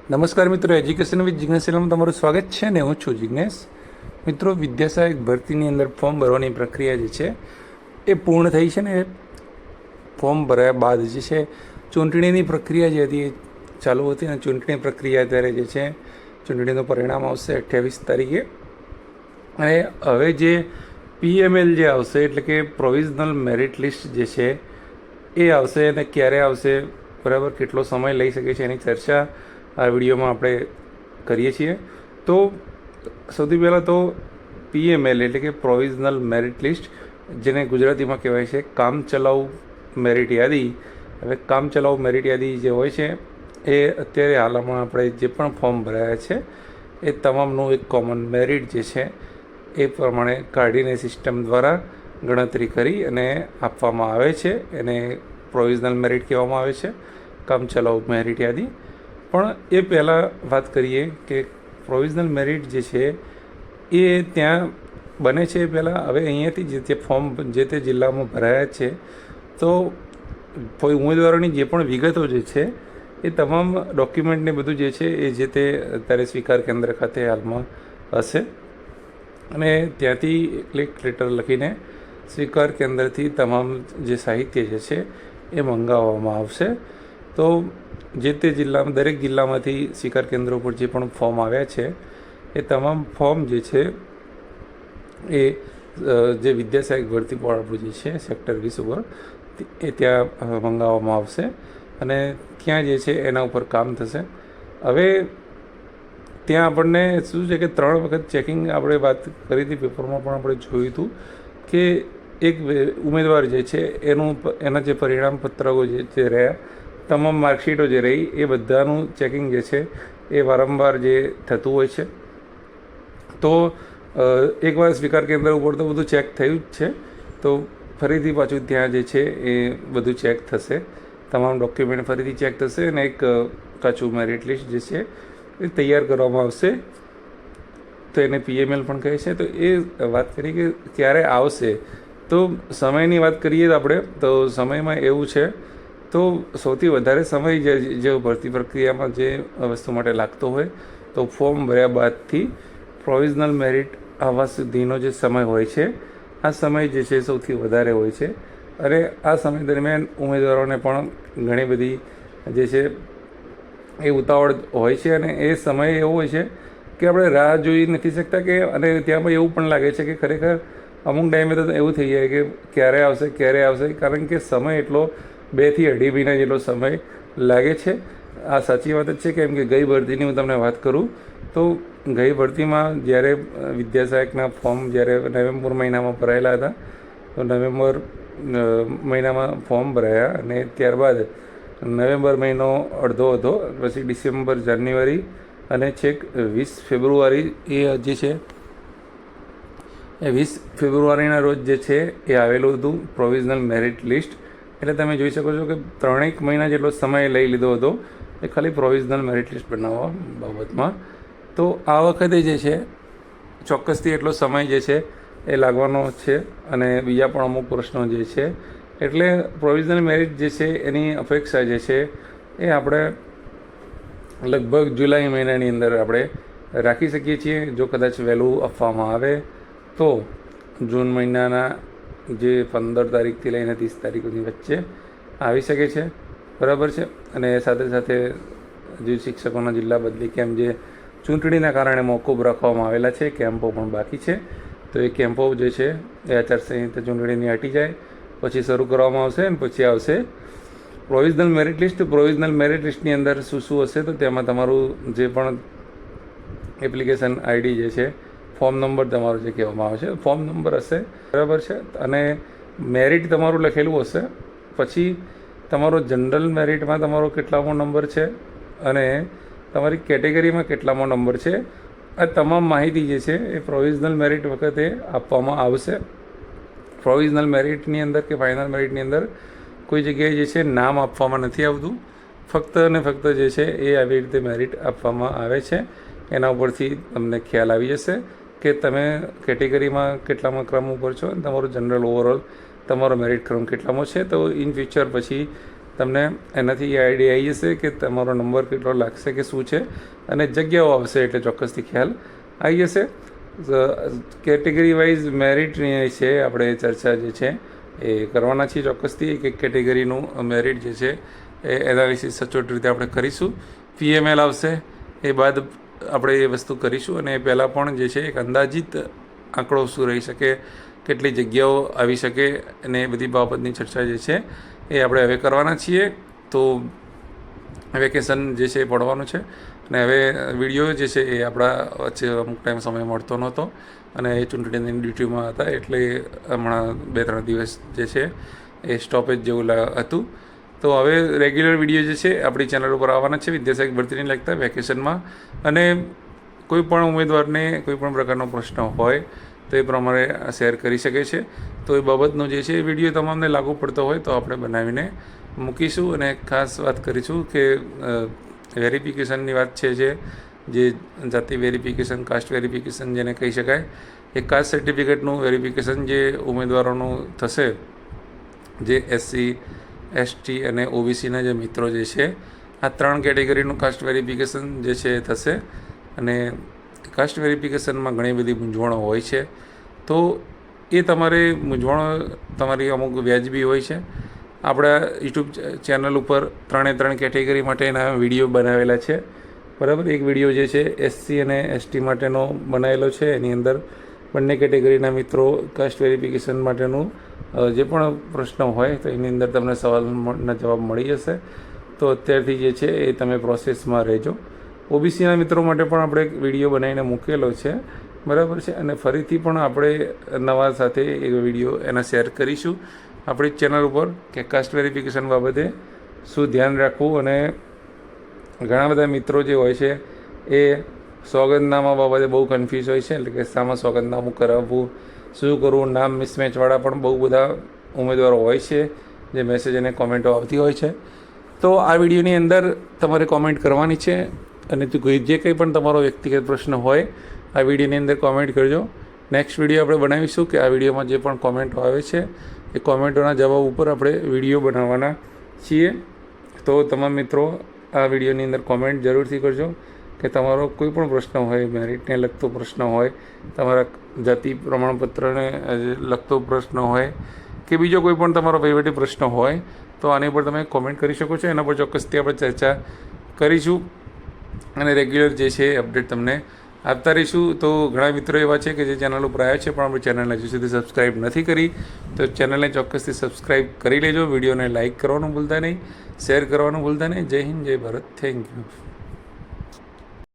નમસ્કાર મિત્રો, education with Jignesh ચેનલમાં તમારું સ્વાગત છે ને હું છું જિજ્ઞેસ. મિત્રો, વિદ્યા સહાયક ભરતીની અંદર ફોર્મ ભરવાની પ્રક્રિયા જે છે એ પૂર્ણ થઈ છે ને. ફોર્મ ભર્યા બાદ જે છે ચૂંટણીની પ્રક્રિયા જે હતી એ ચાલુ હતી અને ચૂંટણી પ્રક્રિયા અત્યારે જે છે ચૂંટણીનું પરિણામ આવશે 28 તારીખે. અને હવે જે PML જે આવશે એટલે કે પ્રોવિઝનલ મેરિટ લિસ્ટ જે છે એ આવશે અને ક્યારે આવશે, બરાબર, કેટલો સમય લઈ શકે છે એની ચર્ચા આ વિડીયોમાં આપણે કરીએ છીએ. તો સૌથી પહેલાં તો PML એટલે કે પ્રોવિઝનલ મેરિટ લિસ્ટ, જેને ગુજરાતીમાં કહેવાય છે કામચલાઉ મેરિટ યાદી. હવે કામચલાઉ મેરિટ યાદી જે હોય છે એ અત્યારે હાલમાં આપણે જે પણ ફોર્મ ભરાયા છે એ તમામનું એક કોમન મેરિટ જે છે એ પ્રમાણે કાઢીને સિસ્ટમ દ્વારા ગણતરી કરી અને આપવામાં આવે છે. એને પ્રોવિઝનલ મેરિટ કહેવામાં આવે છે, કામચલાઉ મેરિટ યાદી. પણ એ પહેલાં વાત કરીએ કે પ્રોવિઝનલ મેરિટ જે છે એ ત્યાં બને છે પહેલાં. હવે અહીંયાથી જે તે ફોર્મ જે તે જિલ્લામાં ભરાયા છે તો ઉમેદવારોની જે પણ વિગતો જે છે એ તમામ ડોક્યુમેન્ટને બધું જે છે એ જે તે અત્યારે સ્વીકાર કેન્દ્ર ખાતે હાલમાં હશે અને ત્યાંથી એક લેટર લખીને સ્વીકાર કેન્દ્રથી તમામ જે સાહિત્ય જે છે એ મંગાવવામાં આવશે. તો જે તે જિલ્લામાં દરેક જિલ્લામાંથી સ્વીકાર કેન્દ્રો પર જે પણ ફોર્મ આવ્યા છે એ તમામ ફોર્મ જે છે એ જે વિદ્યા સહાયક ભરતી બોર્ડ આપણું જે છે સેક્ટર 20 ઉપર એ ત્યાં મંગાવવામાં આવશે અને ત્યાં જે છે એના ઉપર કામ થશે. હવે ત્યાં આપણને શું છે કે 3 વખત ચેકિંગ આપણે વાત કરી હતી, પેપરમાં પણ આપણે જોયું હતું કે એક ઉમેદવાર જે છે એના જે પરિણામ પત્રકો જે રહ્યા, તમામ માર્કશીટો જે રહી એ બધાનું ચેકિંગ જે છે એ વારંવાર જે થતું હોય છે. તો એકવાર સ્વીકાર કેન્દ્ર ઉપર તો બધું ચેક થયું જ છે, તો ફરીથી પાછું ત્યાં જે છે એ બધું ચેક થશે, તમામ ડોક્યુમેન્ટ ફરીથી ચેક થશે અને એક કાચું મેરિટ લિસ્ટ જે છે એ તૈયાર કરવામાં આવશે. તો એને PML પણ કહે છે. તો એ વાત કરી કે ક્યારે આવશે, તો સમયની વાત કરીએ તો આપણે તો સમયમાં એવું છે તો સૌથી વધારે સમય જે ભરતી પ્રક્રિયામાં જે વસ્તુ માટે લાગતો હોય તો ફોર્મ ભર્યા બાદથી પ્રોવિઝનલ મેરિટ આવવા સુધીનો જે સમય હોય છે આ સમય જે છે સૌથી વધારે હોય છે. અને આ સમય દરમિયાન ઉમેદવારોને પણ ઘણી બધી જે છે એ ઉતાવળ હોય છે અને એ સમય એવો હોય છે કે આપણે રાહ જોઈ નથી શકતા કે અને ત્યાં પણ એવું પણ લાગે છે કે ખરેખર અમુક ટાઈમે તો એવું થઈ જાય કે ક્યારે આવશે, કારણ કે સમય એટલો 2 થી 2.5 મહિના જેટલો સમય લાગે છે. આ સાચી વાત જ છે, કેમ કે ગઈ ભરતીની હું તમને વાત કરું તો ગઈ ભરતીમાં જ્યારે વિદ્યા સહાયકના ફોર્મ જ્યારે નવેમ્બર મહિનામાં ભરાયેલા હતા તો નવેમ્બર મહિનામાં ફોર્મ ભરાયા અને ત્યારબાદ નવેમ્બર મહિનો અડધો હતો, પછી ડિસેમ્બર, જાન્યુઆરી અને છેક 20 ફેબ્રુઆરી એ જે છે એ 20 ફેબ્રુઆરીના રોજ જે છે એ આવેલું હતું પ્રોવિઝનલ મેરિટ લિસ્ટ. એટલે તમે જોઈ શકો છો કે 3 મહિના જેટલો સમય લઈ લીધો હતો એ ખાલી પ્રોવિઝનલ મેરિટ લિસ્ટ બનાવવા બાબતમાં. તો આ વખતે જે છે ચોક્કસથી એટલો સમય જે છે એ લાગવાનો છે અને બીજા પણ અમુક પ્રશ્નો જે છે એટલે પ્રોવિઝનલ મેરિટ જે છે એની અપેક્ષા જે છે એ આપણે લગભગ જુલાઈ મહિનાની અંદર આપણે રાખી શકીએ છીએ. જો કદાચ વહેલું આપવામાં આવે તો જૂન મહિનાના જે 15 તારીખથી લઈને 30 તારીખની વચ્ચે આવી શકે છે, બરાબર છે. અને સાથે સાથે જે શિક્ષકોના જિલ્લા બદલી કેમ્પ જે ચૂંટણીના કારણે મોકૂફ રાખવામાં આવેલા છે, કેમ્પો પણ બાકી છે. તો એ કેમ્પો જે છે એ આચારસંહિતા ચૂંટણીની હટી જાય પછી શરૂ કરવામાં આવશે અને પછી આવશે provisional merit list. Provisional merit લિસ્ટની અંદર શું હશે તો તેમાં તમારું જે પણ એપ્લિકેશન ID જે છે, ફોર્મ નંબર તમારો જે કહેવામાં આવે છે ફોર્મ નંબર હશે, બરાબર છે. અને મેરિટ તમારું લખેલું હશે, પછી તમારો જનરલ મેરિટમાં તમારો કેટલામો નંબર છે અને તમારી કેટેગરીમાં કેટલામો નંબર છે, આ તમામ માહિતી જે છે એ પ્રોવિઝનલ મેરિટ વખતે આપવામાં આવશે. પ્રોવિઝનલ મેરિટની અંદર કે ફાઇનલ મેરિટની અંદર કોઈ જગ્યાએ જે છે નામ આપવામાં નથી આવતું, ફક્ત અને ફક્ત જે છે એ આવી રીતે મેરિટ આપવામાં આવે છે. એના ઉપરથી તમને ખ્યાલ આવી જશે કે તમે કેટેગરીમાં કેટલામાં ક્રમ ઉપર છો અને તમારો જનરલ ઓવરઓલ તમારો મેરિટ ક્રમ કેટલામો છે. તો ઇન ફ્યુચર પછી તમને એનાથી આઈડિયા આવી જશે કે તમારો નંબર કેટલો લાગશે કે શું છે, અને જગ્યાઓ આવશે એટલે ચોક્કસથી ખ્યાલ આવી જશે. કેટેગરી વાઇઝ મેરિટની છે આપણે ચર્ચા જે છે એ કરવાના છીએ ચોક્કસથી. એક કેટેગરીનું મેરિટ જે છે એ એનાલિસિસ સચોટ રીતે આપણે કરીશું. પીએમએલ આવશે એ બાદ આપણે એ વસ્તુ કરીશું, અને એ પહેલાં પણ જે છે એક અંદાજિત આંકડો શું રહી શકે, કેટલી જગ્યાઓ આવી શકે, અને એ બધી બાબતની ચર્ચા જે છે એ આપણે હવે કરવાના છીએ. તો વેકેશન જે છે એ પડવાનું છે, અને હવે વિડીયો જે છે એ આપણા વચ્ચે અમુક ટાઈમ સમય મળતો નહોતો, અને એ ચૂંટણીની ડ્યુટીમાં હતા એટલે હમણાં 2-3 દિવસ જે છે એ સ્ટોપેજ જેવું હતું. તો હવે રેગ્યુલર વિડીયો જે છે આપણી ચેનલ ઉપર આવવાના છે વિદ્યાસહાયક ભરતીને લગતા વેકેશનમાં. અને કોઈ પણ ઉમેદવારને કોઈ પણ પ્રકારનો પ્રશ્ન હોય તો એ પ્રમાણે શેર કરી શકે છે. તો એ બાબતનો જે છે એ વિડીયો તમામને લાગુ પડતો હોય તો આપણે બનાવીને મૂકીશું. અને ખાસ વાત કરીશું કે વેરિફિકેશનની વાત છે જે જાતિ વેરિફિકેશન, કાસ્ટ વેરિફિકેશન જેને કહી શકાય, એ કાસ્ટ સર્ટિફિકેટનું વેરિફિકેશન જે ઉમેદવારોનું થશે, જે એસસી, એસટી અને ઓબીસીના જે મિત્રો જે છે, આ 3 કેટેગરીનું કાસ્ટ વેરિફિકેશન જે છે એ થશે. અને કાસ્ટ વેરિફિકેશનમાં ઘણી બધી મૂંઝવણો હોય છે, તો એ તમારે મૂંઝવણો તમારી અમુક વ્યાજબી હોય છે. આપણા યુટ્યુબ ચેનલ ઉપર 3 કેટેગરી માટેના વિડીયો બનાવેલા છે, બરાબર. એક વિડીયો જે છે એસસી અને એસટી માટેનો બનાવેલો છે, એની અંદર બંને કેટેગરીના મિત્રો કાસ્ટ વેરિફિકેશન માટેનું જે પણ પ્રશ્ન હોય તો એની અંદર તમને સવાલના જવાબ મળી જશે. તો અત્યારથી જે છે એ તમે પ્રોસેસમાં રહેજો. ઓબીસીના મિત્રો માટે પણ આપણે એક વિડીયો બનાવીને મૂકેલો છે, બરાબર છે. અને ફરીથી પણ આપણે નવા સાથે એક વિડીયો એના શેર કરીશું આપણી ચેનલ ઉપર કે કાસ્ટ વેરિફિકેશન બાબતે શું ધ્યાન રાખવું. અને ઘણા બધા મિત્રો જે હોય છે એ સોગંદનામા બાબતે બહુ કન્ફ્યુઝ હોય છે, એટલે કે શામાં સોગંદનામું કરાવવું, શું કરવું, નામ મિસમેચવાળા પણ બહુ બધા ઉમેદવારો હોય છે જે મેસેજ અને કોમેન્ટો આવતી હોય છે. તો આ વિડીયોની અંદર તમારે કોમેન્ટ કરવાની છે, અને જે કંઈ પણ તમારો વ્યક્તિગત પ્રશ્ન હોય આ વિડીયોની અંદર કોમેન્ટ કરજો. નેક્સ્ટ વિડીયો આપણે બનાવીશું કે આ વિડીયોમાં જે પણ કોમેન્ટો આવે છે એ કોમેન્ટોના જવાબ ઉપર આપણે વિડીયો બનાવવાના છીએ. તો તમામ મિત્રો આ વિડીયોની અંદર કોમેન્ટ જરૂરથી કરજો કે તમારો કોઈ પણ પ્રશ્ન હોય, મેરિટને લગતો પ્રશ્ન હોય, તમારા જાતિ પ્રમાણપત્રને લગતો પ્રશ્ન હોય, કે બીજો કોઈ પણ તમારો વહીવટી પ્રશ્ન હોય તો આની ઉપર તમે કોમેન્ટ કરી શકો છો. એના પર ચોક્કસથી આપણે ચર્ચા કરીશું અને રેગ્યુલર જે છે અપડેટ તમને આપતા રહીશું. તો ઘણા મિત્રો એવા છે કે જે ચેનલ ઉપર આવ્યા છે પણ આપણી ચેનલને હજુ સુધી સબસ્ક્રાઈબ નથી કરી, તો ચેનલને ચોક્કસથી સબસ્ક્રાઈબ કરી લેજો. વિડીયોને લાઇક કરવાનું ભૂલતા નહીં, શેર કરવાનું ભૂલતા નહીં. જય હિન્દ, જય ભારત, થેન્ક યુ.